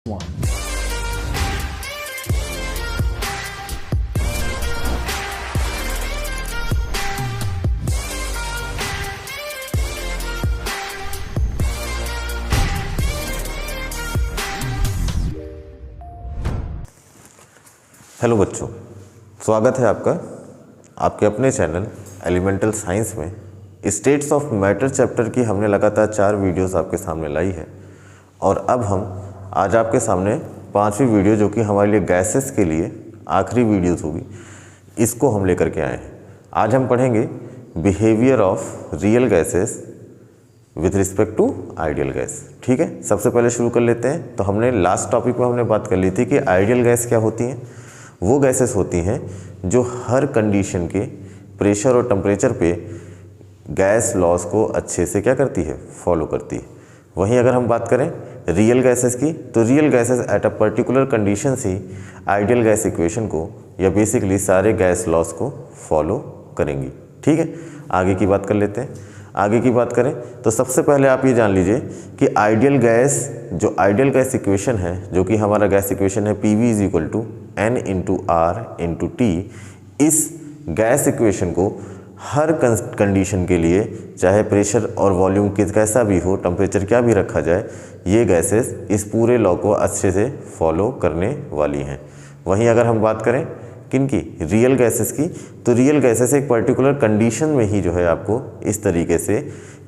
Hello बच्चों, स्वागत है आपका आपके अपने चैनल एलिमेंटल साइंस में। स्टेट्स ऑफ मैटर चैप्टर की हमने लगातार 4 वीडियोस आपके सामने लाई है और अब हम आज आपके सामने 5वीं वीडियो, जो कि हमारे लिए गैसेस के लिए आखिरी वीडियोस होगी, इसको हम लेकर के आए हैं। आज हम पढ़ेंगे behaviour of real gases with respect to ideal gas. ठीक है, सबसे पहले शुरू कर लेते हैं। तो हमने लास्ट टॉपिक में हमने बात कर ली थी कि आइडियल गैस क्या होती हैं। वो गैसेस होती हैं जो हर कंडीशन के प्रेशर और टेम्परेचर पे गैस लॉज को अच्छे से क्या करती है, फॉलो करती है। वहीं अगर हम बात करें रियल गैसेस की, तो real gases at a particular condition he ideal gas equation को या बेसिकली सारे गैस लॉज को फॉलो करेंगी। ठीक है, आगे की बात कर लेते हैं। आगे की बात करें तो सबसे पहले आप ये जान लीजिए कि आइडियल गैस, जो आइडियल गैस इक्वेशन है, जो कि हमारा गैस इक्वेशन है PV = N × R × T, इस गैस इक्वेशन को हर कंडीशन के लिए, चाहे प्रेशर और वॉल्यूम कैसा भी हो, टेम्परेचर क्या भी रखा जाए, ये गैसेस इस पूरे लॉ को अच्छे से फॉलो करने वाली हैं। वहीं अगर हम बात करें किनकी, रियल गैसेस की, तो रियल गैसेस एक पर्टिकुलर कंडीशन में ही जो है आपको इस तरीके से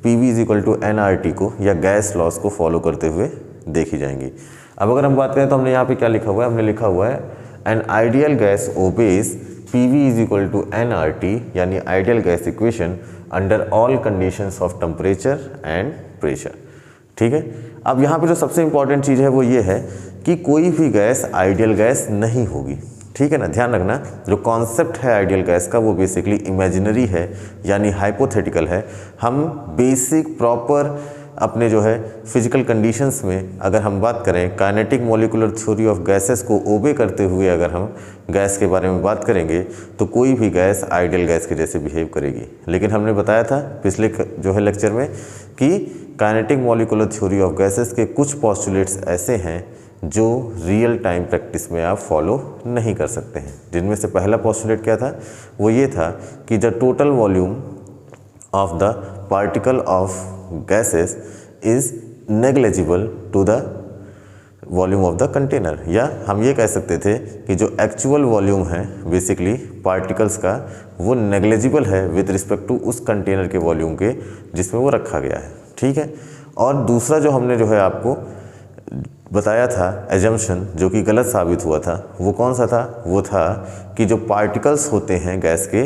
PV = nRT को या गैस लॉस को फॉलो करते हुए देखी जाएंगी। अब अगर हम बात करें तो हमने यहाँ पे क्या लिखा हुआ है, हमने लिखा हुआ है an ideal gas obeys PV = nRT, यानी ideal gas equation under all conditions of temperature and pressure. ठीक है, अब यहाँ पे जो सबसे इंपॉर्टेंट चीज़ है वो ये है कि कोई भी गैस आइडियल गैस नहीं होगी। ठीक है ना, ध्यान रखना, जो कॉन्सेप्ट है आइडियल गैस का वो बेसिकली इमेजिनरी है, यानी हाइपोथेटिकल है। हम बेसिक प्रॉपर अपने जो है फिजिकल कंडीशंस में अगर हम बात करें, kinetic molecular theory of gases को ओबे करते हुए अगर हम गैस के बारे में बात करेंगे तो कोई भी गैस आइडियल गैस के जैसे बिहेव करेगी। लेकिन हमने बताया था पिछले जो है लेक्चर में कि kinetic molecular theory of gases के कुछ पॉस्टुलेट्स ऐसे हैं जो रियल टाइम प्रैक्टिस में आप फॉलो नहीं कर सकते हैं। जिनमें से पहला पॉस्टुलेट क्या था, वो ये था कि the total volume of the particle of gases is negligible to the volume of the container, या हम ये कह सकते थे कि जो एक्चुअल वॉल्यूम है बेसिकली पार्टिकल्स का, वो नेग्लिजिबल है विद रिस्पेक्ट टू उस कंटेनर के वॉल्यूम के जिसमें वो रखा गया है। ठीक है, और दूसरा जो हमने जो है आपको बताया था एजम्पशन, जो कि गलत साबित हुआ था, वो कौन सा था, वो था कि जो पार्टिकल्स होते हैं गैस के,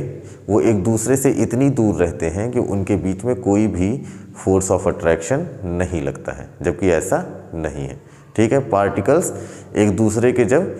वो एक दूसरे से इतनी दूर रहते हैं कि उनके बीच में कोई भी फोर्स ऑफ अट्रैक्शन नहीं लगता है, जबकि ऐसा नहीं है। ठीक है, पार्टिकल्स एक दूसरे के जब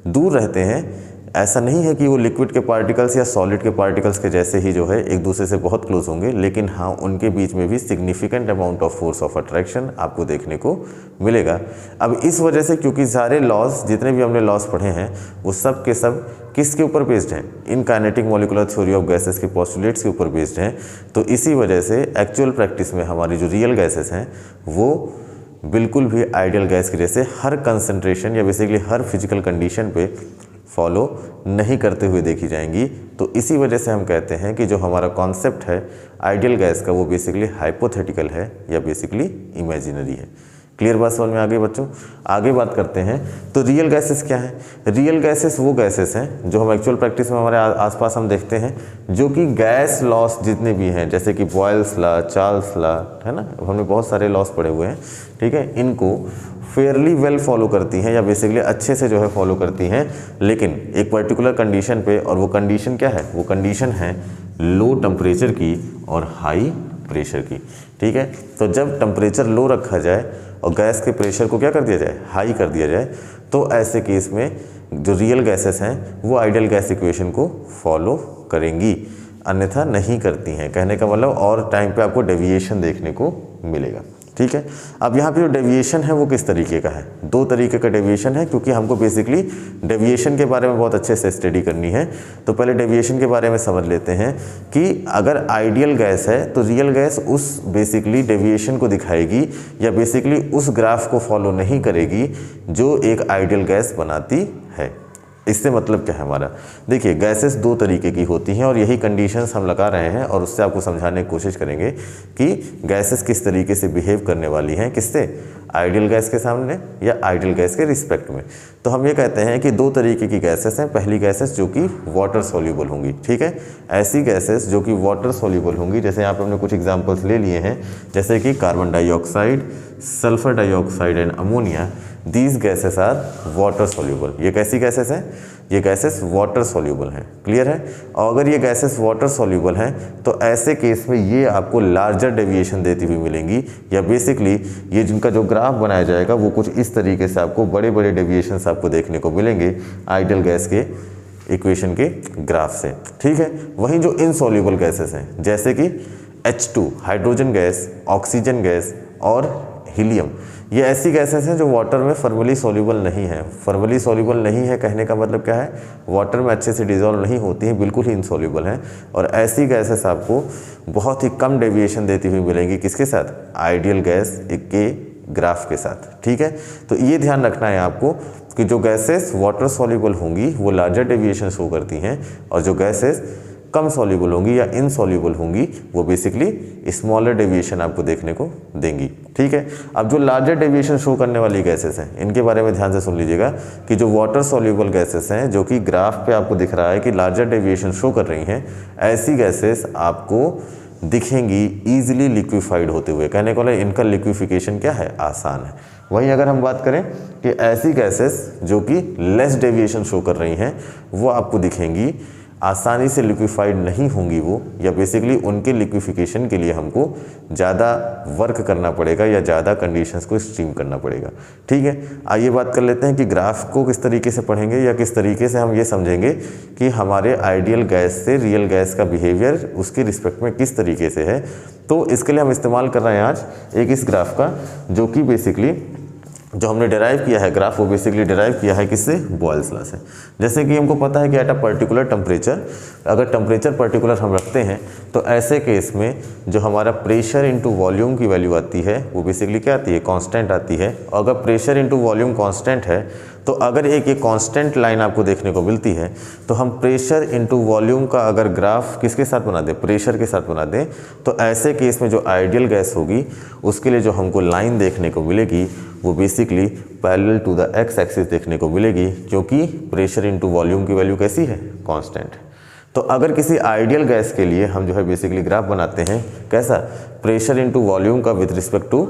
दूर रहते हैं, ऐसा नहीं है कि वो लिक्विड के पार्टिकल्स या सॉलिड के पार्टिकल्स के जैसे ही जो है एक दूसरे से बहुत क्लोज होंगे, लेकिन हाँ, उनके बीच में भी significant amount of force of attraction आपको देखने को मिलेगा। अब इस वजह से, क्योंकि सारे लॉज, जितने भी हमने लॉज पढ़े हैं, वो सब के सब किसके ऊपर बेस्ड हैं, in kinetic molecular theory of gases के पॉस्टुलेट्स के ऊपर बेस्ड हैं। तो इसी वजह से एक्चुअल प्रैक्टिस में हमारी जो रियल गैसेस हैं वो बिल्कुल भी आइडियल गैस के जैसे हर कंसंट्रेशन या बेसिकली हर फिजिकल कंडीशन पे फॉलो नहीं करते हुए देखी जाएंगी। तो इसी वजह से हम कहते हैं कि जो हमारा कॉन्सेप्ट है आइडियल गैस का, वो बेसिकली हाइपोथेटिकल है या बेसिकली इमेजिनरी है। क्लियर बात समझ में आ गई बच्चों? आगे बात करते हैं तो रियल गैसेस क्या है। रियल गैसेस वो गैसेस हैं जो हम एक्चुअल प्रैक्टिस में हमारे आसपास हम देखते हैं, जो कि गैस लॉस जितने भी हैं, जैसे कि बॉयल्स लॉ, चार्ल्स लॉ, है ना, हमने बहुत सारे लॉस पढ़े हुए हैं। ठीक है, इनको फेयरली वेल फॉलो करती हैं या बेसिकली अच्छे से जो है फॉलो करती हैं, लेकिन एक पर्टिकुलर कंडीशन पे। और वो कंडीशन क्या है, वो कंडीशन है लो टेम्परेचर की और हाई प्रेशर की। ठीक है, तो जब टेम्परेचर लो रखा जाए और गैस के प्रेशर को क्या कर दिया जाए, हाई कर दिया जाए, तो ऐसे केस में जो रियल गैसेस हैं वो आइडियल गैस इक्वेशन को फॉलो करेंगी, अन्यथा नहीं करती हैं। कहने का मतलब और टाइम पे आपको डेविएशन देखने को मिलेगा। ठीक है। अब यहाँ पे जो डेविएशन है वो किस तरीके का है, दो तरीके का डेविएशन है, क्योंकि हमको बेसिकली डेविएशन के बारे में बहुत अच्छे से स्टडी करनी है। तो पहले डेविएशन के बारे में समझ लेते हैं कि अगर आइडियल गैस है तो रियल गैस उस बेसिकली डेविएशन को दिखाएगी या बेसिकली उस ग्राफ को फॉलो नहीं करेगी जो एक आइडियल गैस बनाती है। इससे मतलब क्या है हमारा, देखिए गैसेस दो तरीके की होती हैं और यही कंडीशंस हम लगा रहे हैं और उससे आपको समझाने की कोशिश करेंगे कि गैसेस किस तरीके से बिहेव करने वाली हैं, किससे, आइडियल गैस के सामने या आइडियल गैस के रिस्पेक्ट में। तो हम ये कहते हैं कि दो तरीके की गैसेस हैं। पहली गैसेस जो कि वाटर सॉल्यूबल होंगी, ठीक है, ऐसी गैसेस जो कि वाटर सॉल्यूबल होंगी, जैसे यहाँ पे हमने कुछ एग्जांपल्स ले लिए हैं, जैसे कि carbon dioxide, sulphur dioxide and ammonia. These gases are water soluble. ये कैसी गैसेस हैं, ये गैसेस वाटर सॉल्यूबल हैं, क्लियर है। और अगर ये गैसेस वाटर सॉल्यूबल हैं तो ऐसे केस में ये आपको लार्जर डेविएशन देती हुई मिलेंगी, या बेसिकली ये जिनका जो ग्राफ बनाया जाएगा वो कुछ इस तरीके से आपको बड़े बड़े डेविएशंस आपको देखने को मिलेंगे आइडियल गैस के इक्वेशन के ग्राफ से, ठीक है। वहीं जो इनसॉल्यूबल गैसेस हैं जैसे कि H2 hydrogen gas, oxygen gas और हीलियम, ये ऐसी गैसेस हैं जो वाटर में फॉर्मली सॉल्यूबल नहीं है। फॉर्मली सॉल्यूबल नहीं है कहने का मतलब क्या है, वाटर में अच्छे से डिजॉल्व नहीं होती हैं, बिल्कुल ही इनसॉल्यूबल हैं। और ऐसी गैसेस आपको बहुत ही कम डेविएशन देती हुई मिलेंगी, किसके साथ, आइडियल गैस के ग्राफ के साथ, ठीक है। तो ये ध्यान रखना है आपको कि जो गैसेस वाटर सॉल्यूबल होंगी वो लार्जर डेविएशन शो करती हैं, और जो गैसेस कम सॉल्यूबल होंगी या इनसॉल्यूबल होंगी वो बेसिकली स्मॉलर डेविएशन आपको देखने को देंगी, ठीक है। अब जो लार्जर डेविएशन शो करने वाली गैसेस हैं इनके बारे में ध्यान से सुन लीजिएगा कि जो वाटर सॉल्यूबल गैसेस हैं जो कि ग्राफ पे आपको दिख रहा है कि लार्जर डेविएशन शो कर रही हैं, ऐसी गैसेस आपको दिखेंगी ईजिली लिक्विफाइड होते हुए। कहने को इनका लिक्विफिकेशन क्या है, आसान है। वहीं अगर हम बात करें कि ऐसी गैसेस जो कि लेस डेविएशन शो कर रही हैं वो आपको दिखेंगी आसानी से लिक्विफाइड नहीं होंगी वो, या बेसिकली उनके लिक्विफिकेशन के लिए हमको ज़्यादा वर्क करना पड़ेगा या ज़्यादा कंडीशंस को स्ट्रीम करना पड़ेगा, ठीक है। आइए बात कर लेते हैं कि ग्राफ को किस तरीके से पढ़ेंगे या किस तरीके से हम ये समझेंगे कि हमारे आइडियल गैस से रियल गैस का बिहेवियर उसके रिस्पेक्ट में किस तरीके से है। तो इसके लिए हम इस्तेमाल कर रहे हैं आज एक इस ग्राफ का, जो कि बेसिकली जो हमने डिराइव किया है ग्राफ वो बेसिकली डिराइव किया है किससे, बॉयल्स लॉ से। जैसे कि हमको पता है कि एट अ पर्टिकुलर टेम्परेचर, अगर टेम्परेचर पर्टिकुलर हम रखते हैं तो ऐसे केस में जो हमारा प्रेशर इनटू वॉल्यूम की वैल्यू आती है वो बेसिकली क्या आती है, कांस्टेंट आती है। और अगर प्रेशर इनटू वॉल्यूम कांस्टेंट है तो अगर एक ये कांस्टेंट लाइन आपको देखने को मिलती है तो हम प्रेशर इनटू वॉल्यूम का अगर ग्राफ किसके साथ बना दें, प्रेशर के साथ बना दें, तो ऐसे केस में जो आइडियल गैस होगी उसके लिए जो हमको लाइन देखने को मिलेगी वो basically parallel to the x axis देखने को मिलेगी, क्योंकि प्रेशर इनटू वॉल्यूम की वैल्यू कैसी है, कांस्टेंट। तो अगर किसी आइडियल गैस के लिए हम जो है बेसिकली ग्राफ बनाते हैं कैसा, प्रेशर इनटू वॉल्यूम का विद रिस्पेक्ट टू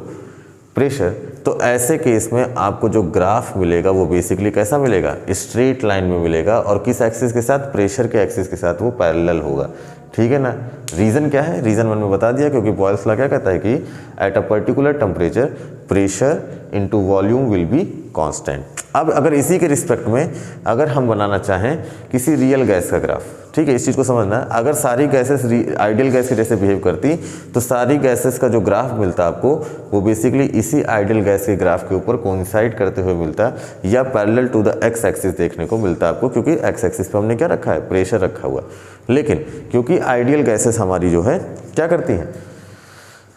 प्रेशर, तो ऐसे केस में आपको जो ग्राफ मिलेगा वो बेसिकली कैसा मिलेगा, स्ट्रेट लाइन में मिलेगा, और किस एक्सिस के साथ, प्रेशर के एक्सिस के साथ वो पैरेलल होगा, ठीक है ना। रीज़न क्या है, रीज़न 1 में बता दिया, क्योंकि बॉयल्स लॉ क्या कहता है कि at a particular temperature pressure into volume will be constant. अब अगर इसी के रिस्पेक्ट में अगर हम बनाना चाहें किसी रियल गैस का ग्राफ, ठीक है, इस चीज़ को समझना है, अगर सारी गैसेस आइडियल गैस के जैसे बिहेव करती तो सारी गैसेस का जो ग्राफ मिलता आपको वो बेसिकली इसी आइडियल गैस के ग्राफ के ऊपर कोइंसाइड करते हुए मिलता या parallel to the x axis देखने को मिलता आपको, क्योंकि एक्स एक्सिस पे हमने क्या रखा है, प्रेशर रखा हुआ। लेकिन क्योंकि आइडियल गैसेस हमारी जो है क्या करती हैं,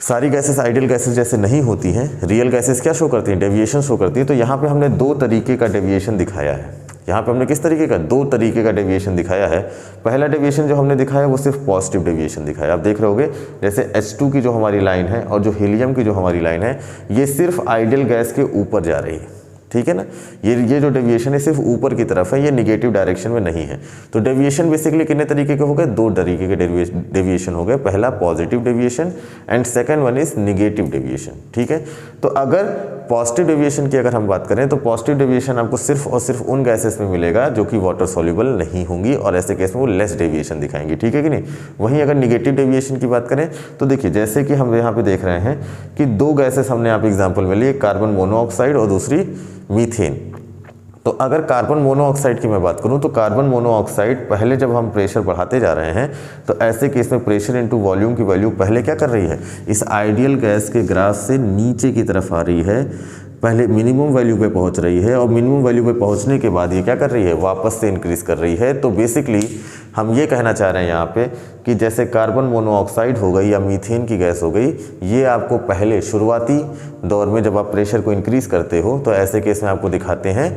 सारी गैसेस आइडियल गैसेस जैसे नहीं होती हैं, रियल गैसेस क्या शो करती हैं, डेविएशन शो करती हैं। तो यहाँ पे हमने दो तरीके का डेविएशन दिखाया है। यहाँ पे हमने किस तरीके का, दो तरीके का डेविएशन दिखाया है। पहला डेविएशन जो हमने दिखाया वो सिर्फ पॉजिटिव डेविएशन दिखाया। आप देख रहे होगे जैसे H2 की जो हमारी लाइन है और जो हीलियम की जो हमारी लाइन है ये सिर्फ आइडियल गैस के ऊपर जा रही है, ठीक है ना। ये जो डेविएशन है सिर्फ ऊपर की तरफ है, ये निगेटिव डायरेक्शन में नहीं है। तो डेविएशन बेसिकली कितने तरीके के हो गए, दो तरीके के डेविएशन हो गए। पहला positive deviation and second one is negative deviation, ठीक है। तो अगर पॉजिटिव डेविएशन की अगर हम बात करें तो पॉजिटिव डेविएशन आपको सिर्फ और सिर्फ उन गैसेस में मिलेगा जो कि वाटर सॉल्युबल नहीं होंगी, और ऐसे केस में वो लेस डेविएशन दिखाएंगी, ठीक है कि नहीं। वहीं अगर निगेटिव डेविएशन की बात करें तो देखिए जैसे कि हम यहाँ पे देख रहे हैं कि दो गैसेस हमने यहाँ पे एग्जाम्पल में लिए, कार्बन मोनोऑक्साइड और दूसरी मीथेन, तो अगर कार्बन मोनोऑक्साइड की मैं बात करूं तो कार्बन मोनोऑक्साइड पहले जब हम प्रेशर बढ़ाते जा रहे हैं तो ऐसे केस में प्रेशर इनटू वॉल्यूम की वैल्यू पहले क्या कर रही है, इस आइडियल गैस के ग्राफ से नीचे की तरफ आ रही है, पहले मिनिमम वैल्यू पे पहुंच रही है और मिनिमम वैल्यू पे पहुंचने के बाद ये क्या कर रही है, वापस से इंक्रीज कर रही है। तो बेसिकली हम ये कहना चाह रहे हैं यहाँ पे कि जैसे कार्बन मोनोऑक्साइड हो गई या मीथेन की गैस हो गई, ये आपको पहले शुरुआती दौर में जब आप प्रेशर को इंक्रीज करते हो तो ऐसे केस में आपको दिखाते हैं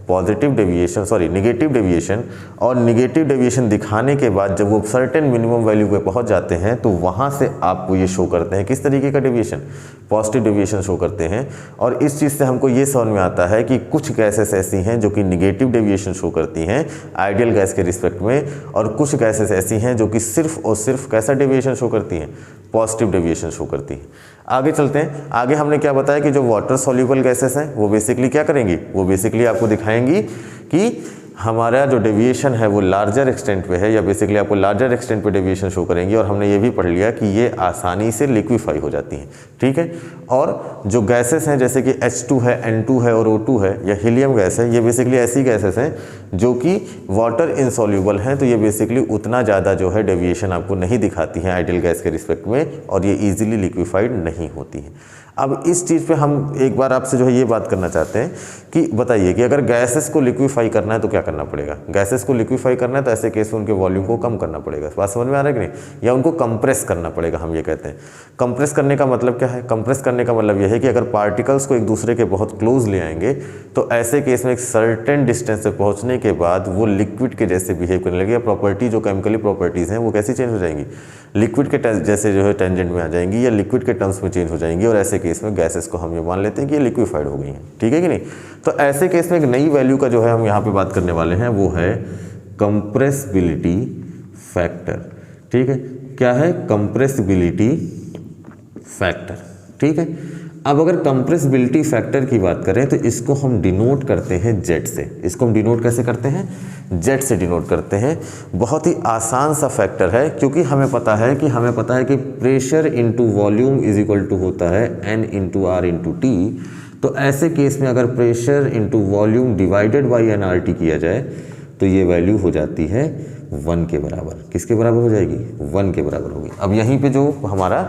पॉजिटिव डेविएशन, नेगेटिव डेविएशन, और नेगेटिव डेविएशन दिखाने के बाद जब वो सर्टेन मिनिमम वैल्यू पे पहुंच जाते हैं तो वहाँ से आपको ये शो करते हैं किस तरीके का डेविएशन, पॉजिटिव डेविएशन शो करते हैं। और इस चीज़ से हमको ये समझ में आता है कि कुछ गैसेस ऐसी हैं जो कि निगेटिव डेविएशन शो करती हैं आइडियल गैस के रिस्पेक्ट में, और कुछ गैसेस ऐसी हैं जो कि सिर्फ और सिर्फ कैसा डेविएशन शो करती हैं, पॉजिटिव डेविएशन शो करती हैं। आगे चलते हैं। आगे हमने क्या बताया कि जो वाटर सॉल्यूबल गैसेस हैं वो बेसिकली क्या करेंगी, वो बेसिकली आपको दिखाएंगी कि हमारा जो डेविएशन है वो लार्जर एक्सटेंट पे है, या बेसिकली आपको लार्जर एक्सटेंट पे डेविएशन शो करेंगी। और हमने ये भी पढ़ लिया कि ये आसानी से लिक्विफाई हो जाती हैं, ठीक है। और जो गैसेस हैं जैसे कि H2 है, N2 है और O2 है या हीलियम गैस है, ये बेसिकली ऐसी गैसेस हैं जो कि वाटर इनसॉल्यूबल हैं, तो ये बेसिकली उतना ज़्यादा जो है डेविएशन आपको नहीं दिखाती हैं आइडियल गैस के रिस्पेक्ट में, और ये ईजिली लिक्विफाइड नहीं होती हैं। अब इस चीज़ पे हम एक बार आपसे जो है ये बात करना चाहते हैं कि बताइए कि अगर गैसेस को लिक्विफाई करना है तो क्या करना पड़ेगा। गैसेस को लिक्विफाई करना है तो ऐसे केस में उनके वॉल्यूम को कम करना पड़ेगा, बात समझ में आ रहा है कि नहीं, या उनको कंप्रेस करना पड़ेगा। हम ये कहते हैं कंप्रेस करने का मतलब क्या है, कंप्रेस करने का मतलब यह है कि अगर पार्टिकल्स को एक दूसरे के बहुत क्लोज ले आएंगे तो ऐसे केस में एक सर्टेन डिस्टेंस से पहुँचने के बाद वो लिक्विड के जैसे बिहेव करने लगे, प्रॉपर्टी जो केमिकली प्रॉपर्टीज़ हैं वो कैसी चेंज हो जाएंगी, लिक्विड के जैसे जो है टेंजेंट में आ जाएंगी या लिक्विड के टर्म्स में चेंज हो जाएंगी, और ऐसे केस में गैसेस को हम ये मान लेते हैं कि ये लिक्विफाइड हो गई हैं, ठीक है कि नहीं। तो ऐसे केस में एक नई वैल्यू का जो है हम यहाँ पे बात करने वाले हैं वो है कंप्रेसिबिलिटी फैक्टर, ठीक है। क्या है, कंप्रेसिबिलिटी फैक्टर, ठीक है। अब अगर कंप्रेसिबिलिटी फैक्टर की बात करें तो इसको हम डिनोट करते हैं जेड से। इसको हम डिनोट कैसे करते हैं, जेड से डिनोट करते हैं। बहुत ही आसान सा फैक्टर है, क्योंकि हमें पता है कि pressure into volume is equal to होता है N into R into T. तो ऐसे केस में अगर pressure into volume divided by NRT किया जाए तो ये वैल्यू हो जाती है 1 के बराबर। किसके बराबर हो जाएगी, 1 के बराबर होगी। अब यहीं पे जो हमारा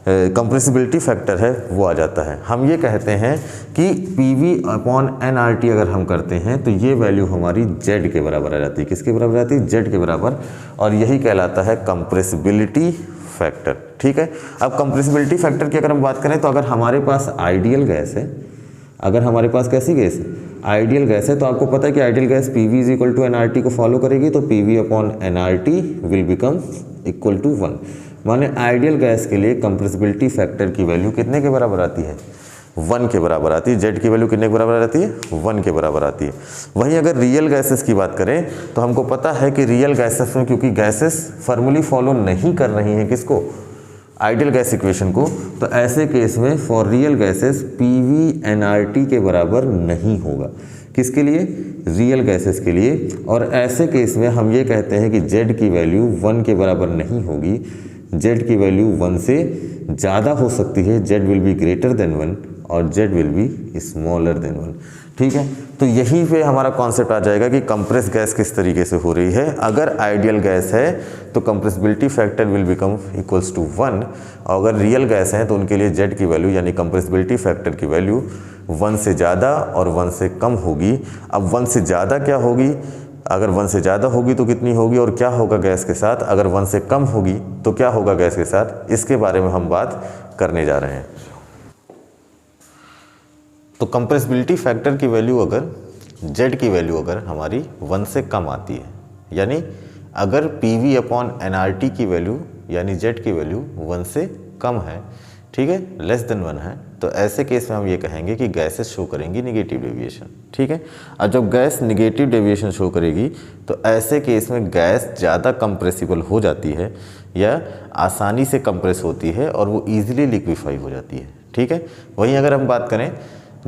कंप्रेसिबिलिटी फैक्टर है वो आ जाता है। हम ये कहते हैं कि PV अपॉन NRT अगर हम करते हैं तो ये वैल्यू हमारी Z के बराबर आ जाती है। किसके बराबर आती है, Z के बराबर, और यही कहलाता है कंप्रेसिबिलिटी फैक्टर, ठीक है। अब कंप्रेसिबिलिटी फैक्टर की अगर हम बात करें तो अगर हमारे पास आइडियल गैस है, अगर हमारे पास कैसी गैस है, आइडियल गैस है, तो आपको पता है कि ideal gas PV is equal to NRT को फॉलो करेगी, तो PV upon NRT will become equal to 1। माने आइडियल गैस के लिए कंप्रेसिबिलिटी फैक्टर की वैल्यू कितने के बराबर आती है, 1 के बराबर आती है। जेड की वैल्यू कितने के बराबर आती है, 1 के बराबर आती है। वहीं अगर रियल गैसेस की बात करें तो हमको पता है कि रियल गैसेस में, क्योंकि गैसेस फॉर्मूली फॉलो नहीं कर रही हैं किसको, आइडियल गैस इक्वेशन को, तो ऐसे केस में for real gases PV NRT के बराबर नहीं होगा। किसके लिए, रियल गैसेस के लिए। और ऐसे केस में हम ये कहते हैं कि Z की वैल्यू 1 के बराबर नहीं होगी, Z की वैल्यू 1 से ज़्यादा हो सकती है, Z will be greater than 1 और Z will be smaller than 1, ठीक है। तो यहीं पे हमारा कॉन्सेप्ट आ जाएगा कि कंप्रेस गैस किस तरीके से हो रही है। अगर आइडियल गैस है तो compressibility factor will become equals to 1, और अगर रियल गैस है तो उनके लिए Z की वैल्यू यानी कंप्रेसिबिलिटी फैक्टर की वैल्यू 1 से ज़्यादा और 1 से कम होगी। अब 1 से ज़्यादा क्या होगी, अगर 1 से ज़्यादा होगी तो कितनी होगी और क्या होगा गैस के साथ, अगर 1 से कम होगी तो क्या होगा गैस के साथ, इसके बारे में हम बात करने जा रहे हैं। तो कंप्रेसिबिलिटी फैक्टर की वैल्यू अगर, Z की वैल्यू अगर हमारी 1 से कम आती है, यानी अगर PV अपॉन NRT की वैल्यू यानी Z की वैल्यू 1 से कम है, ठीक है, लेस देन 1 है, तो ऐसे केस में हम ये कहेंगे कि गैसेस शो करेंगी निगेटिव डेविएशन, ठीक है। और जब गैस निगेटिव डेविएशन शो करेगी तो ऐसे केस में गैस ज़्यादा कंप्रेसिबल हो जाती है या आसानी से कंप्रेस होती है और वो ईजिली लिक्विफाई हो जाती है, ठीक है। वहीं अगर हम बात करें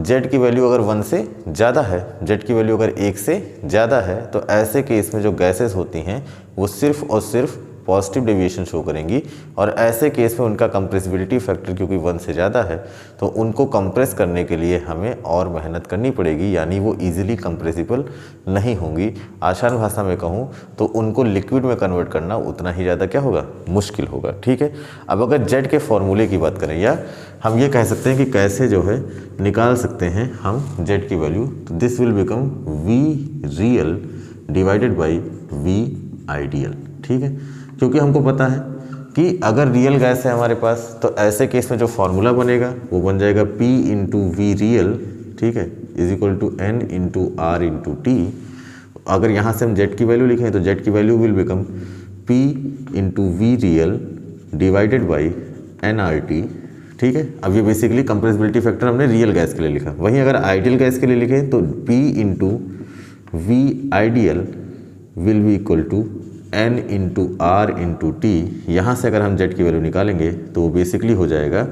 Z की वैल्यू अगर 1 से ज़्यादा है, Z की वैल्यू अगर 1 से ज़्यादा है, तो ऐसे केस में जो गैसेस होती हैं वो सिर्फ और सिर्फ पॉजिटिव डेविएशन शो करेंगी और ऐसे केस में उनका कंप्रेसिबिलिटी फैक्टर क्योंकि 1 से ज़्यादा है तो उनको कंप्रेस करने के लिए हमें और मेहनत करनी पड़ेगी, यानी वो ईजिली कंप्रेसिबल नहीं होंगी। आसान भाषा में कहूँ तो उनको लिक्विड में कन्वर्ट करना उतना ही ज़्यादा क्या होगा, मुश्किल होगा। ठीक है, अब अगर जेड के फॉर्मूले की बात करें या हम ये कह सकते हैं कि कैसे जो है निकाल सकते हैं हम जेड की वैल्यू, तो this will become V real divided by V ideal. ठीक है, क्योंकि हमको पता है कि अगर रियल गैस है हमारे पास तो ऐसे केस में जो फॉर्मूला बनेगा वो बन जाएगा P इंटू वी रियल, ठीक है, is equal to N into R into T. अगर यहाँ से हम जेड की वैल्यू लिखें तो जेड की value will become P into we real divided by NRT। ठीक है, अब ये बेसिकली कंप्रेसिबिलिटी फैक्टर हमने रियल गैस के लिए लिखा। वहीं अगर आइडियल गैस के लिए लिखें तो P into V ideal will be equal to N into R into T. यहाँ से अगर हम जेड की वैल्यू निकालेंगे तो वो बेसिकली हो जाएगा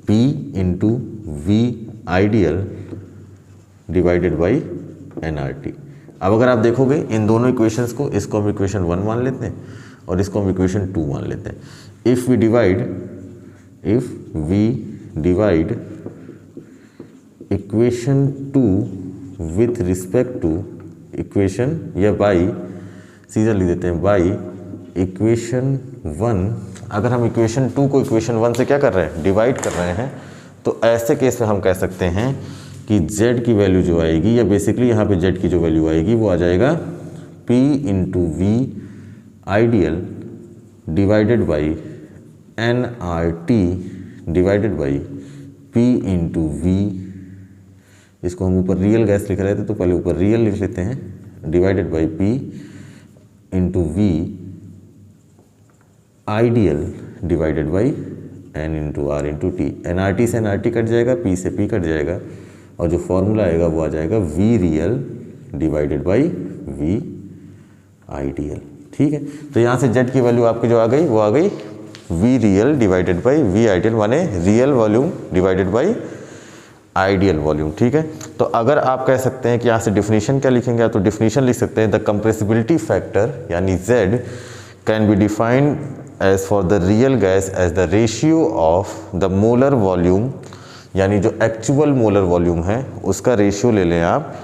P into V ideal divided by NRT। अब अगर आप देखोगे इन दोनों इक्वेशंस को, इसको हम इक्वेशन 1 मान लेते हैं और इसको हम इक्वेशन 2 मान लेते हैं। If we divide equation 2 with respect to equation या बाई, सीधा लिख देते हैं बाई इक्वेशन 1। अगर हम इक्वेशन 2 को इक्वेशन 1 से क्या कर रहे हैं, डिवाइड कर रहे हैं, तो ऐसे केस में हम कह सकते हैं कि z की वैल्यू जो आएगी या बेसिकली यहाँ पे z की जो वैल्यू आएगी वो आ जाएगा P into V ideal divided by NRT divided by P into V, इसको हम ऊपर रियल गैस लिख रहे थे तो पहले ऊपर रियल लिख लेते हैं, divided by P into V ideal divided by N into R into T. NRT से NRT कट जाएगा, P से P कट जाएगा और जो फॉर्मूला आएगा वो आ जाएगा V real divided by V ideal. ठीक है, तो यहाँ से जेड की वैल्यू आपकी जो आ गई वो आ गई V real divided by V ideal, माने real volume divided by ideal volume. ठीक है, तो अगर आप कह सकते हैं कि यहाँ से डिफिनीशन क्या लिखेंगे, तो डिफिनीशन लिख सकते हैं द कंप्रेसिबिलिटी फैक्टर यानी Z can be defined as for the real gas as the ratio of the molar volume, यानी जो एक्चुअल मोलर वॉल्यूम है उसका रेशियो ले लें आप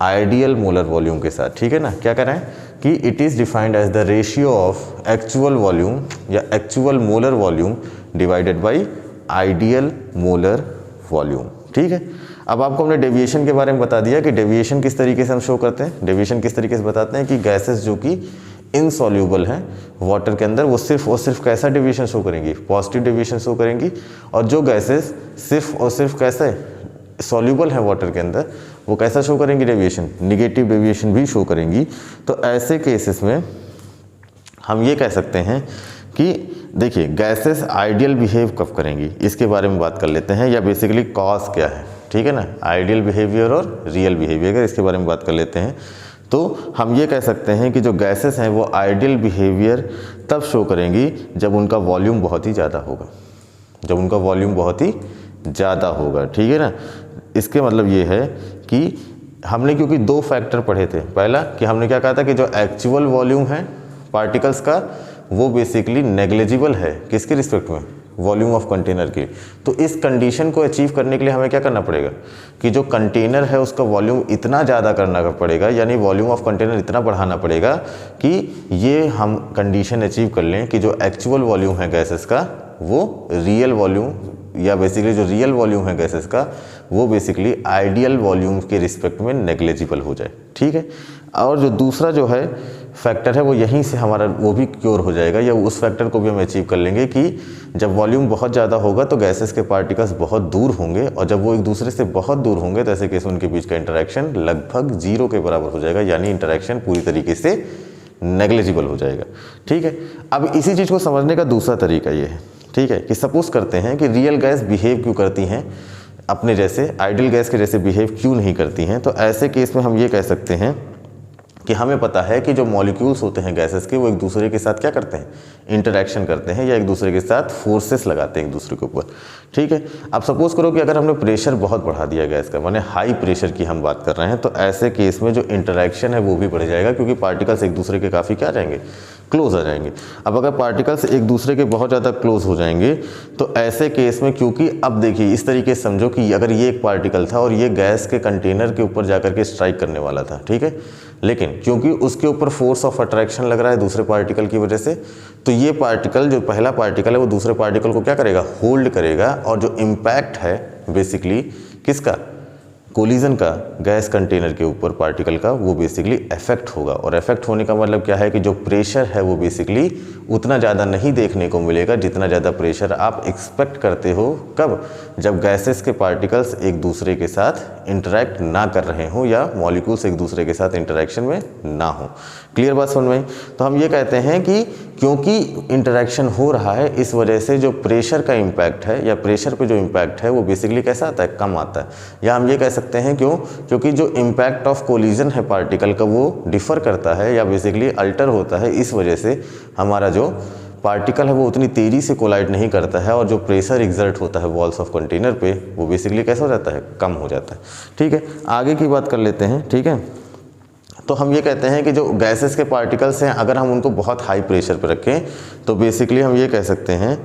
आइडियल मोलर वॉल्यूम के साथ। ठीक है ना, क्या करें कि it is defined as the ratio of actual volume या actual molar volume divided by ideal molar volume. ठीक है, अब आपको हमने डेविएशन के बारे में बता दिया कि डेविएशन किस तरीके से हम शो करते हैं। डेविएशन किस तरीके से बताते हैं कि गैसेस जो कि इनसॉल्यूबल हैं वाटर के अंदर वो सिर्फ कैसा डेविएशन शो करेंगी, पॉजिटिव डेविएशन शो करेंगी, और जो गैसेस सिर्फ और सिर्फ कैसे सॉल्यूबल हैं वाटर के अंदर वो कैसा शो करेंगी, डेविएशन, निगेटिव डेविएशन भी शो करेंगी। तो ऐसे केसेस में हम ये कह सकते हैं कि देखिए गैसेस आइडियल बिहेव कब करेंगी इसके बारे में बात कर लेते हैं, या बेसिकली कॉज क्या है। ठीक है ना, आइडियल बिहेवियर और रियल बिहेवियर इसके बारे में बात कर लेते हैं। तो हम ये कह सकते हैं कि जो गैसेस हैं वो आइडियल बिहेवियर तब शो करेंगी जब उनका वॉल्यूम बहुत ही ज़्यादा होगा, जब उनका वॉल्यूम बहुत ही ज़्यादा होगा। ठीक है ना, इसके मतलब ये है कि हमने क्योंकि 2 फैक्टर पढ़े थे। पहला कि हमने क्या कहा था कि जो एक्चुअल वॉल्यूम है पार्टिकल्स का वो बेसिकली नेग्लिजिबल है किसके रिस्पेक्ट में, वॉल्यूम ऑफ कंटेनर की। तो इस कंडीशन को अचीव करने के लिए हमें क्या करना पड़ेगा कि जो कंटेनर है उसका वॉल्यूम इतना ज़्यादा करना पड़ेगा, यानी वॉल्यूम ऑफ कंटेनर इतना बढ़ाना पड़ेगा कि ये हम कंडीशन अचीव कर लें कि जो एक्चुअल वॉल्यूम है गैसेस का वो रियल वॉल्यूम या बेसिकली जो रियल वॉल्यूम है गैसेस का वो बेसिकली आइडियल वॉल्यूम के रिस्पेक्ट में नेग्लिजिबल हो जाए। ठीक है, और जो दूसरा जो है फैक्टर है वो यहीं से हमारा वो भी क्योर हो जाएगा, या उस फैक्टर को भी हम अचीव कर लेंगे कि जब वॉल्यूम बहुत ज़्यादा होगा तो गैसेस के पार्टिकल्स बहुत दूर होंगे, और जब वो एक दूसरे से बहुत दूर होंगे तो ऐसे केस उनके बीच का इंटरेक्शन लगभग 0 के बराबर हो जाएगा, यानी इंटरेक्शन पूरी तरीके से नेग्लिजिबल हो जाएगा। ठीक है, अब इसी चीज़ को समझने का दूसरा तरीका ये है, ठीक है, कि सपोज करते हैं कि रियल गैस बिहेव क्यों करती हैं अपने जैसे, आइडियल गैस के जैसे बिहेव क्यों नहीं करती हैं। तो ऐसे केस में हम ये कह सकते हैं कि हमें पता है कि जो मॉलिक्यूल्स होते हैं गैसेस के वो एक दूसरे के साथ क्या करते हैं, इंटरेक्शन करते हैं या एक दूसरे के साथ फोर्सेस लगाते हैं एक दूसरे के ऊपर। ठीक है, अब सपोज करो कि अगर हमने प्रेशर बहुत बढ़ा दिया गैस का, माने हाई प्रेशर की हम बात कर रहे हैं, तो ऐसे केस में जो इंटरेक्शन है वो भी बढ़ जाएगा, क्योंकि पार्टिकल्स एक दूसरे के काफ़ी क्या जाएंगे, क्लोज आ जाएंगे। अब अगर पार्टिकल्स एक दूसरे के बहुत ज़्यादा क्लोज हो जाएंगे तो ऐसे केस में, क्योंकि अब देखिए इस तरीके से समझो कि अगर ये एक पार्टिकल था और ये गैस के कंटेनर के ऊपर जाकर के स्ट्राइक करने वाला था, ठीक है, लेकिन क्योंकि उसके ऊपर फोर्स ऑफ अट्रैक्शन लग रहा है दूसरे पार्टिकल की वजह से, तो ये पार्टिकल, जो पहला पार्टिकल है, वो दूसरे पार्टिकल को क्या करेगा, होल्ड करेगा, और जो इम्पैक्ट है बेसिकली किसका, कोलिजन का गैस कंटेनर के ऊपर पार्टिकल का, वो बेसिकली इफेक्ट होगा। और इफेक्ट होने का मतलब क्या है कि जो प्रेशर है वो बेसिकली उतना ज़्यादा नहीं देखने को मिलेगा जितना ज़्यादा प्रेशर आप एक्सपेक्ट करते हो, कब, जब गैसेस के पार्टिकल्स एक दूसरे के साथ इंटरेक्ट ना कर रहे हों या मॉलिक्यूल्स एक दूसरे के साथ इंटरेक्शन में ना हो। क्लियर बात समझ में? तो हम ये कहते हैं कि क्योंकि इंटरेक्शन हो रहा है, इस वजह से जो प्रेशर का इम्पैक्ट है या प्रेशर पे जो इम्पैक्ट है वो बेसिकली कैसा आता है, कम आता है। या हम ये कह सकते हैं क्यों, क्योंकि जो इम्पैक्ट ऑफ कोलिजन है पार्टिकल का वो डिफर करता है या बेसिकली अल्टर होता है, इस वजह से हमारा जो पार्टिकल है वो उतनी तेज़ी से कोलाइड नहीं करता है, और जो प्रेशर एग्जर्ट होता है वॉल्स ऑफ कंटेनर पे वो बेसिकली कैसा हो जाता है, कम हो जाता है। ठीक है, आगे की बात कर लेते हैं। ठीक है, तो हम ये कहते हैं कि जो गैसेस के पार्टिकल्स हैं, अगर हम उनको बहुत हाई प्रेशर पर रखें तो बेसिकली हम ये कह सकते हैं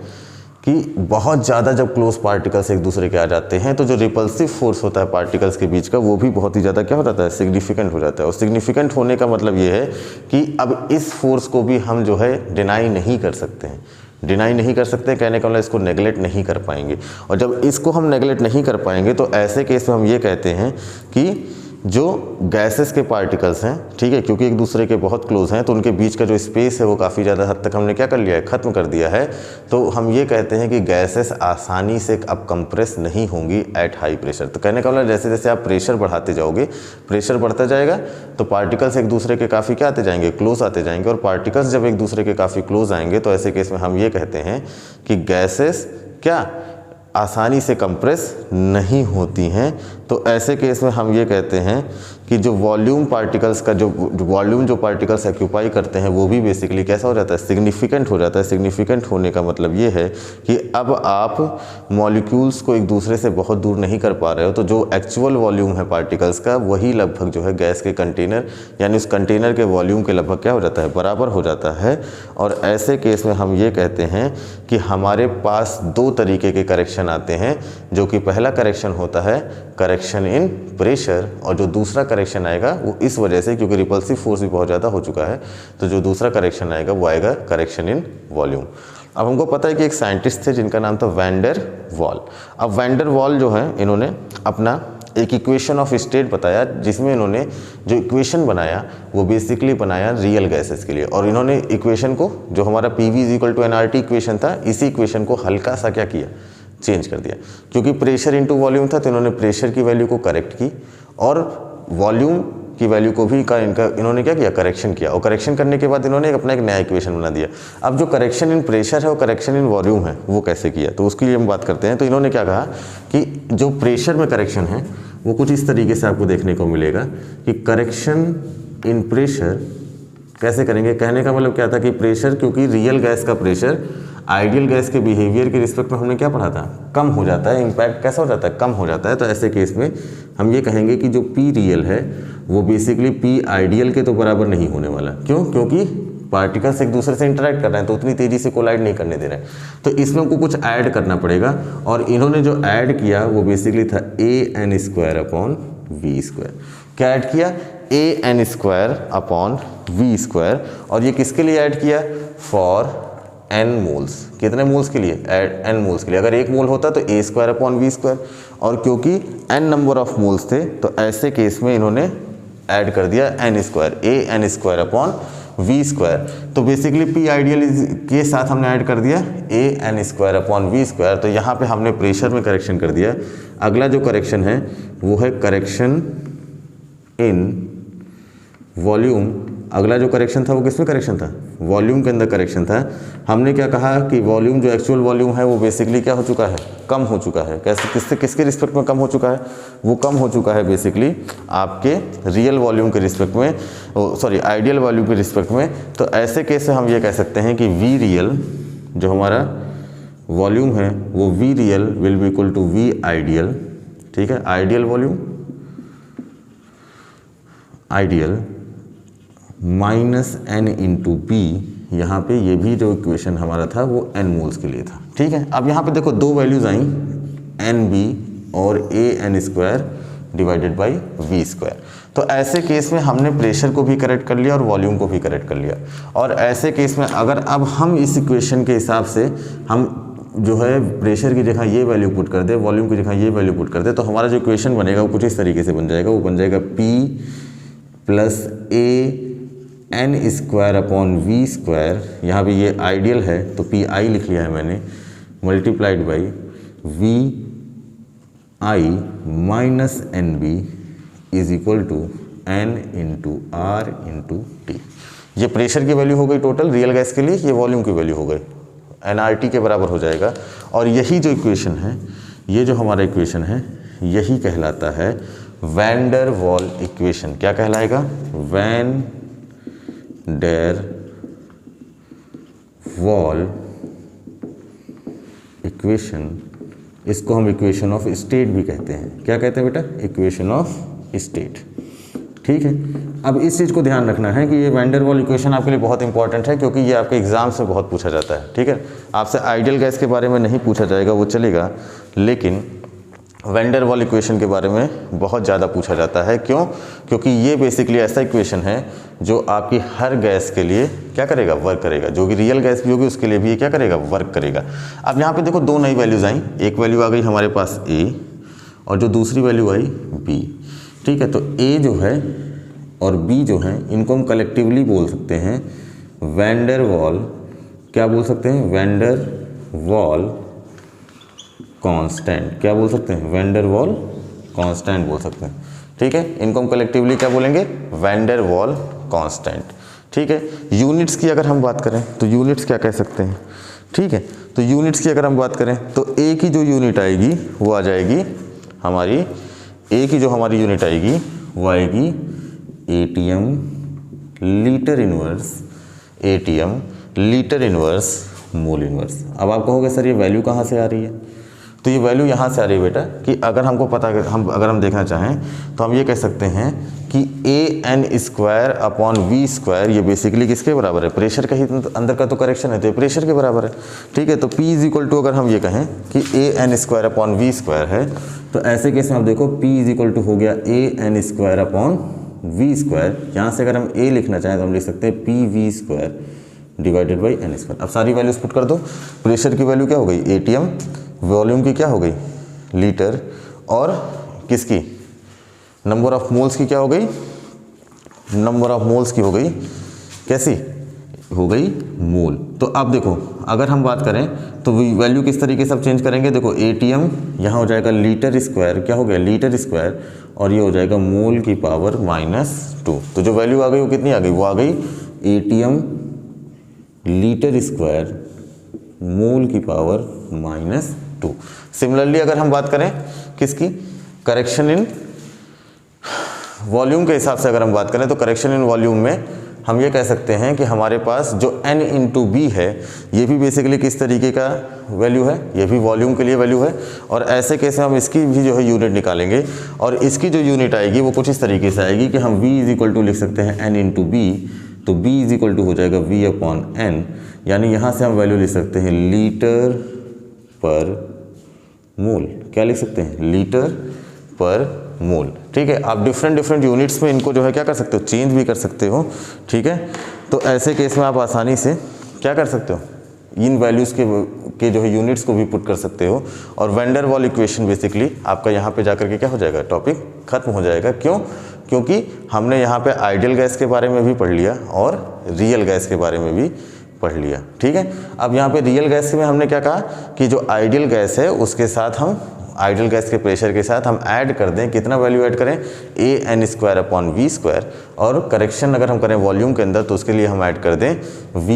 कि बहुत ज़्यादा जब क्लोज पार्टिकल्स एक दूसरे के आ जाते हैं तो जो रिपल्सिव फोर्स होता है पार्टिकल्स के बीच का, वो भी बहुत ही ज़्यादा क्या हो जाता है, सिग्निफिकेंट हो जाता है। और सिग्निफिकेंट होने का मतलब ये है कि अब इस फोर्स को भी हम जो है डिनाई नहीं कर सकते हैं। डिनाई नहीं कर सकते, कहने का मतलब इसको नेगलेक्ट नहीं कर पाएंगे। और जब इसको हम नेगलेक्ट नहीं कर पाएंगे तो ऐसे केस में हम ये कहते हैं कि जो गैसेस के पार्टिकल्स हैं, ठीक है, क्योंकि एक दूसरे के बहुत क्लोज हैं तो उनके बीच का जो स्पेस है वो काफ़ी ज़्यादा हद तक हमने क्या कर लिया है, ख़त्म कर दिया है। तो हम ये कहते हैं कि गैसेस आसानी से अब कंप्रेस नहीं होंगी एट हाई प्रेशर। तो कहने का मतलब जैसे जैसे आप प्रेशर बढ़ाते जाओगे, प्रेशर बढ़ता जाएगा तो पार्टिकल्स एक दूसरे के काफ़ी क्या आते जाएंगे, क्लोज आते जाएंगे। और पार्टिकल्स जब एक दूसरे के काफ़ी क्लोज आएंगे तो ऐसे केस में हम ये कहते हैं कि गैसेस क्या आसानी से कंप्रेस नहीं होती हैं। तो ऐसे केस में हम ये कहते हैं कि जो वॉल्यूम पार्टिकल्स का जो वॉल्यूम जो पार्टिकल्स ऑक्यूपाई करते हैं वो भी बेसिकली कैसा हो जाता है, सिग्निफिकेंट हो जाता है। सिग्निफिकेंट होने का मतलब ये है कि अब आप मॉलिक्यूल्स को एक दूसरे से बहुत दूर नहीं कर पा रहे हो, तो जो एक्चुअल वॉल्यूम है पार्टिकल्स का वही लगभग जो है गैस के कंटेनर यानी उस कंटेनर के वॉल्यूम के लगभग क्या हो जाता है, बराबर हो जाता है। और ऐसे केस में हम ये कहते हैं कि हमारे पास दो तरीके के करेक्शन आते हैं, जो कि पहला करेक्शन होता है करेक्शन इन प्रेशर, और जो दूसरा करेक्शन आएगा वो इस वजह से क्योंकि रिपल्सिव फोर्स भी बहुत ज़्यादा हो चुका है, तो जो दूसरा करेक्शन आएगा वो आएगा करेक्शन इन वॉल्यूम। अब हमको पता है कि एक साइंटिस्ट थे जिनका नाम था वैन डेर वाल। अब वैन डेर वाल जो है, इन्होंने अपना एक इक्वेशन ऑफ स्टेट बताया, जिसमें इन्होंने जो इक्वेशन बनाया वो बेसिकली बनाया रियल गैसेस के लिए। और इन्होंने इक्वेशन को, जो हमारा PV = nRT इक्वेशन था, इसी इक्वेशन को हल्का सा क्या किया, चेंज कर दिया। क्योंकि प्रेशर इनटू वॉल्यूम था तो इन्होंने प्रेशर की वैल्यू को करेक्ट की और वॉल्यूम की वैल्यू को भी इन्होंने क्या किया, करेक्शन किया। और करेक्शन करने के बाद इन्होंने अपना एक नया इक्वेशन बना दिया। अब जो करेक्शन इन प्रेशर है और करेक्शन इन वॉल्यूम है वो कैसे किया, तो उसके लिए हम बात करते हैं। तो इन्होंने क्या कहा कि जो प्रेशर में करेक्शन है वो कुछ इस तरीके से आपको देखने को मिलेगा कि करेक्शन इन प्रेशर कैसे करेंगे। कहने का मतलब क्या था कि प्रेशर, क्योंकि रियल गैस का प्रेशर आइडियल गैस के बिहेवियर के रिस्पेक्ट में हमने क्या पढ़ा था, कम हो जाता है, इम्पैक्ट कैसा हो जाता है, कम हो जाता है। तो ऐसे केस में हम ये कहेंगे कि जो P रियल है वो बेसिकली P आइडियल के तो बराबर नहीं होने वाला। क्यों? क्योंकि पार्टिकल्स एक दूसरे से इंटरेक्ट कर रहे हैं तो उतनी तेज़ी से कोलाइड नहीं करने दे रहे हैं। तो इसमें हमको कुछ ऐड करना पड़ेगा, और इन्होंने जो ऐड किया वो बेसिकली था AN²/V²। क्या ऐड किया? AN²/V²। और ये किसके लिए ऐड किया? For n moles. कितने मोल्स के लिए? n मोल्स के लिए। अगर 1 मोल होता तो A²/V², और क्योंकि n नंबर ऑफ मोल्स थे तो ऐसे केस में इन्होंने ऐड कर दिया n², AN²/V²। तो बेसिकली P आइडियल के साथ हमने ऐड कर दिया AN²/V²। तो यहाँ पे हमने प्रेशर में करेक्शन कर दिया। अगला जो करेक्शन है वो है करेक्शन इन वॉल्यूम। अगला जो करेक्शन था वो किसमें करेक्शन था? वॉल्यूम के अंदर करेक्शन था। हमने क्या कहा कि वॉल्यूम, जो एक्चुअल वॉल्यूम है वो बेसिकली क्या हो चुका है, कम हो चुका है। कैसे, किसके रिस्पेक्ट में कम हो चुका है? वो कम हो चुका है बेसिकली आपके रियल वॉल्यूम के रिस्पेक्ट में, आइडियल वॉल्यूम के रिस्पेक्ट में। तो ऐसे केस में हम ये कह सकते हैं कि V रियल, जो हमारा वॉल्यूम है वो V real will be equal to V ideal. ठीक है, ideal volume, ideal -n × B यहाँ पे ये भी जो इक्वेशन हमारा था वो n मोल्स के लिए था। ठीक है, अब यहाँ पे देखो दो वैल्यूज आई NB और AN² डिवाइडेड बाई V²। तो ऐसे केस में हमने प्रेशर को भी करेक्ट कर लिया और वॉल्यूम को भी करेक्ट कर लिया। और ऐसे केस में अगर अब हम इस इक्वेशन के हिसाब से हम जो है प्रेशर की जगह ये वैल्यू पुट कर दे, वॉल्यूम की जगह ये वैल्यू पुट कर दे, तो हमारा जो इक्वेशन बनेगा वो कुछ इस तरीके से बन जाएगा। वो बन जाएगा P + AN² यहाँ पे ये आइडियल है तो PI लिख लिया है मैंने, multiplied by VI - NB is equal to N × R × T। ये प्रेशर की वैल्यू हो गई टोटल रियल गैस के लिए, ये वॉल्यूम की वैल्यू हो गई, nRT के बराबर हो जाएगा। और यही जो इक्वेशन है, ये जो हमारा इक्वेशन है, यही कहलाता है वैन डर वाल इक्वेशन। क्या कहलाएगा? वैन डर वाल इक्वेशन। इसको हम इक्वेशन ऑफ स्टेट भी कहते हैं। क्या कहते हैं बेटा? Equation of state. ठीक है, अब इस चीज़ को ध्यान रखना है कि ये वैन डर वाल इक्वेशन आपके लिए बहुत इंपॉर्टेंट है, क्योंकि ये आपके एग्जाम्स में बहुत पूछा जाता है। ठीक है, आपसे आइडियल गैस के बारे में नहीं पूछा जाएगा, वो चलेगा, लेकिन वैन डर वाल इक्वेशन के बारे में बहुत ज़्यादा पूछा जाता है। क्यों? क्योंकि ये बेसिकली ऐसा इक्वेशन है जो आपकी हर गैस के लिए क्या करेगा? वर्क करेगा। जो कि रियल गैस भी होगी उसके लिए भी ये क्या करेगा? वर्क करेगा। अब यहाँ पे देखो दो नई वैल्यूज़ आई, एक वैल्यू आ गई हमारे पास A और जो दूसरी वैल्यू आई B। ठीक है, तो A जो है और B जो है इनको हम कलेक्टिवली बोल सकते हैं वैन डर वाल। क्या बोल सकते हैं? वैन डर वाल कांस्टेंट। क्या बोल सकते हैं? वैन डर वाल कांस्टेंट बोल सकते हैं। ठीक है, इनको हम कलेक्टिवली क्या बोलेंगे? वैन डर वाल कांस्टेंट। ठीक है, यूनिट्स की अगर हम बात करें तो यूनिट्स क्या कह सकते हैं? ठीक है, तो यूनिट्स की अगर हम बात करें तो A की जो यूनिट आएगी वो आ जाएगी हमारी, A की जो हमारी यूनिट आएगी वो आएगी ATM litre inverse, ATM litre inverse mole inverse. अब आप कहोगे सर ये वैल्यू कहाँ से आ रही है? तो ये वैल्यू यहाँ से आ रही है बेटा कि अगर हमको पता अगर हम देखना चाहें तो हम ये कह सकते हैं कि AN² / V² ये बेसिकली किसके बराबर है? प्रेशर का ही अंदर का तो करेक्शन है, तो ये प्रेशर के बराबर है। ठीक है, तो P = अगर हम ये कहें कि AN² / V² है, तो ऐसे केस में आप देखो P = हो गया AN² / V²। यहाँ से अगर हम A लिखना चाहें तो हम लिख सकते हैं PV² डिवाइडेड बाई N²। अब सारी वैल्यूज पुट कर दो। प्रेशर की वैल्यू क्या हो गई? ATM। वॉल्यूम की क्या हो गई? लीटर। और किसकी? नंबर ऑफ मोल्स की क्या हो गई? नंबर ऑफ मोल्स की हो गई कैसी? हो गई मोल। तो अब देखो अगर हम बात करें तो वैल्यू किस तरीके से अब चेंज करेंगे? देखो ATM यहाँ हो जाएगा लीटर स्क्वायर। क्या हो गया? Litre square. और ये हो जाएगा मोल की पावर -2। तो जो वैल्यू आ गई वो कितनी आ गई? वो आ गई ATM लीटर स्क्वायर मोल की पावर -2। सिमिलरली अगर हम बात करें किसकी? करेक्शन इन वॉल्यूम के हिसाब से अगर हम बात करें तो करेक्शन इन वॉल्यूम में हम ये कह सकते हैं कि हमारे पास जो N × B है ये भी बेसिकली किस तरीके का वैल्यू है? ये भी वॉल्यूम के लिए वैल्यू है। और ऐसे केस में हम इसकी भी जो है यूनिट निकालेंगे और इसकी जो यूनिट आएगी वो कुछ इस तरीके से आएगी कि हम V = लिख सकते हैं N × B। तो B = हो जाएगा V/N, यानी यहाँ से हम वैल्यू लिख सकते हैं लीटर पर मोल। क्या लिख सकते हैं? लीटर पर मोल। ठीक है, आप डिफरेंट यूनिट्स में इनको जो है क्या कर सकते हो? चेंज भी कर सकते हो। ठीक है, तो ऐसे केस में आप आसानी से क्या कर सकते हो? इन वैल्यूज़ के जो है यूनिट्स को भी पुट कर सकते हो। और वैन डर वाल इक्वेशन बेसिकली आपका यहाँ पे जाकर के क्या हो जाएगा? टॉपिक खत्म हो जाएगा। क्यों? क्योंकि हमने यहाँ पे आइडियल गैस के बारे में भी पढ़ लिया और रियल गैस के बारे में भी पढ़ लिया। ठीक है, अब यहाँ पे रियल गैस में हमने क्या कहा कि जो आइडियल गैस है उसके साथ हम आइडियल गैस के प्रेशर के साथ हम ऐड कर दें, कितना वैल्यू ऐड करें? AN² / V²। और करेक्शन अगर हम करें वॉल्यूम के अंदर तो उसके लिए हम ऐड कर दें V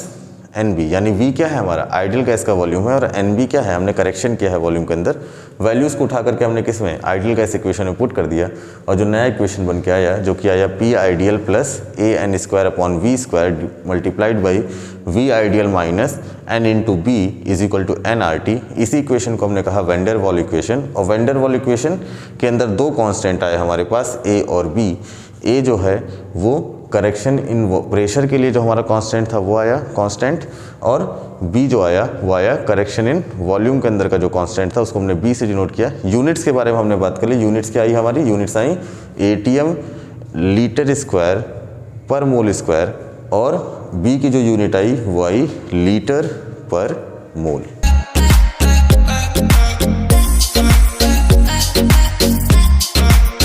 - NB, यानी V क्या है? हमारा आइडियल गैस का वॉल्यूम है और NB क्या है? हमने करेक्शन किया है वॉल्यूम के अंदर। वैल्यूज़ को उठा करके हमने किस में? आइडियल गैस इक्वेशन में पुट कर दिया और जो नया इक्वेशन बन के आया जो कि आया P ideal + AN² / V² multiplied by V ideal - N × B = nRT। इसी इक्वेशन को हमने कहा वैन डर वाल इक्वेशन। और वैन डर वाल इक्वेशन के अंदर दो कांस्टेंट आए हमारे पास A और B। A जो है वो करेक्शन इन प्रेशर के लिए जो हमारा कांस्टेंट था वो आया कांस्टेंट, और बी जो आया वो आया करेक्शन इन वॉल्यूम के अंदर का जो कांस्टेंट था उसको हमने बी से डिनोट किया। यूनिट्स के बारे में हमने बात कर ली। यूनिट्स क्या आई हमारी? यूनिट्स आई एटीएम लीटर स्क्वायर पर मोल स्क्वायर, और बी की जो यूनिट आई वो आई लीटर पर मोल।